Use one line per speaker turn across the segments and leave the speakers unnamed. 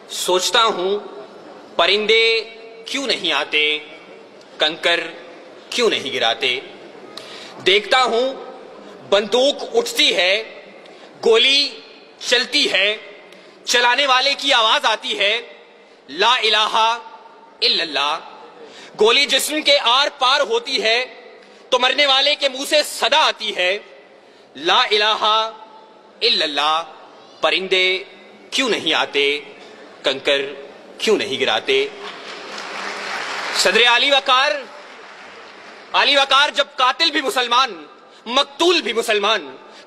सोचता हूं परिंदे क्यों नहीं आते, कंकर क्यों नहीं गिराते। देखता हूं बंदूक उठती है, गोली चलती है, चलाने वाले की आवाज आती है ला इलाहा इल्लल्लाह। गोली जिस्म के आर पार होती है तो मरने वाले के मुंह से सदा आती है ला इलाहा इल्लल्लाह। परिंदे क्यों नहीं आते, कंकर क्यों नहीं गिराते। सदर आली वकार जब कातिल भी मुसलमान, मकतूल भी मुसलमान,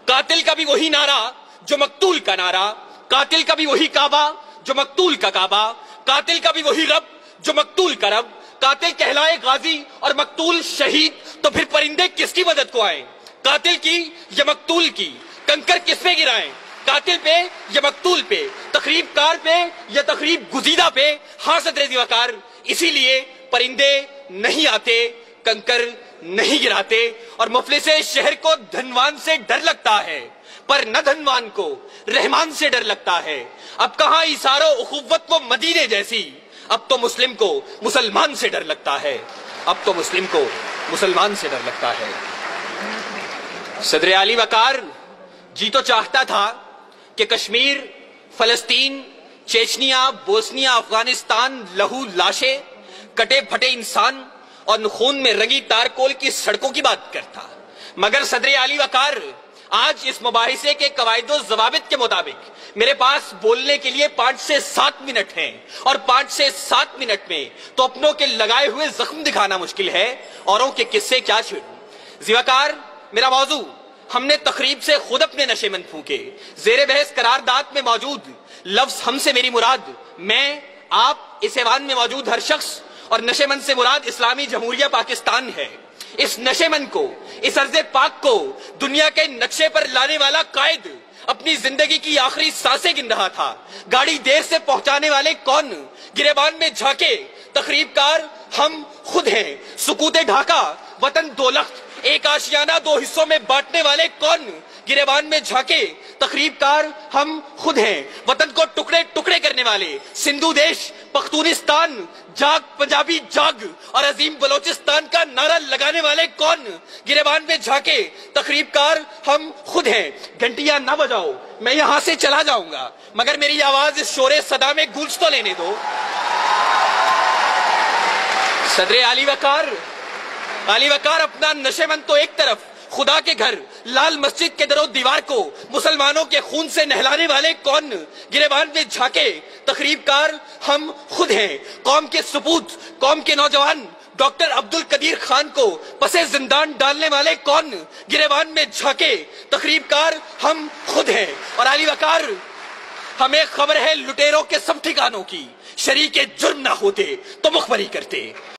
कातिल का भी वही नारा जो मकतूल का नारा, कातिल का भी वही काबा जो मकतूल का काबा, कातिल का भी वही रब जो मकतूल का रब। कातिल कहलाए गाजी और मकतूल शहीद, तो फिर परिंदे किसकी मदद को आए, कातिल की या मकतूल की। कंकर किस पे गिराएं, कातिल पे या मकतूल पे, तकरीब कार पे या तकरीब गुजीदा पे। हाँ सदर वकार, इसीलिए परिंदे नहीं आते, कंकर नहीं गिराते। और मुफलिसे शहर को धनवान से डर लगता है, पर न धनवान को रहमान से डर लगता है। अब कहां इशारो उखुव्वत वो मदीने जैसी, अब तो मुस्लिम को मुसलमान से डर लगता है, अब तो मुस्लिम को मुसलमान से डर लगता है। सदर आली वकार जी तो चाहता था कि कश्मीर, फलस्तीन, चेचनिया, बोस्निया, अफगानिस्तान, लहू लाशें, कटे फटे इंसान और खून में रंगी तारकोल की सड़कों की बात करता। मगर सदर आली वकार आज इस मुबाहिसे के कवायदो जवाबित के मुताबिक मेरे पास बोलने के लिए 5 से 7 मिनट हैं, और 5 से 7 मिनट में तो अपनों के लगाए हुए जख्म दिखाना मुश्किल है, औरों के किस्से क्या छेड़ूं। ज़िवाकार, मेरा मौजू हमने तकरीब से खुद अपने नशेमंद फूके। जेरे बहस करारदाद में मौजूद लफ्ज हमसे मेरी मुराद मैं, आप, इस ऐवान में मौजूद हर शख्स, और नशेमंद से मुराद इस्लामी जमहूरिया पाकिस्तान है। इस नशेमंद को, इस अर्ज़े पाक को दुनिया के नक्शे पर लाने वाला कायद अपनी जिंदगी की आखिरी सांसें गिन रहा था। गाड़ी देर से पहुंचाने वाले कौन, गिरेबान में झाके तकरीबकार हम खुद हैं। सुकूते ढाका वतन दो लख्त, एक आशियाना 2 हिस्सों में बांटने वाले कौन, गिरेबान में झाके तकरीबकार हम खुद हैं। वतन को टुकड़े टुकड़े करने वाले सिंधु देश, पख्तूनिस्तान, जाग पंजाबी जाग और अजीम बलोचिस्तान का नारा लगाने वाले कौन, गिरेबान में झाके तकरीबकार हम खुद हैं। घंटियां ना बजाओ, मैं यहां से चला जाऊंगा, मगर मेरी आवाज इस शोरे सदा में गूंज तो लेने दो। सदर आली वकार अपना नशेमंद तो एक तरफ, खुदा के घर लाल मस्जिद के दरो दीवार को मुसलमानों के खून से नहलाने वाले कौन, गिरेबान में झाके तकरीबकार हम खुद हैं। कौम के सपूत, कौम के नौजवान डॉक्टर अब्दुल कदीर खान को पसे जिंदान डालने वाले कौन, गिरेबान में झाके तकरीबकार हम खुद हैं। और आली वकार, हमें खबर है लुटेरों के सब ठिकानों की, शरीके जुर्म ना होते तो मुखबरी करते।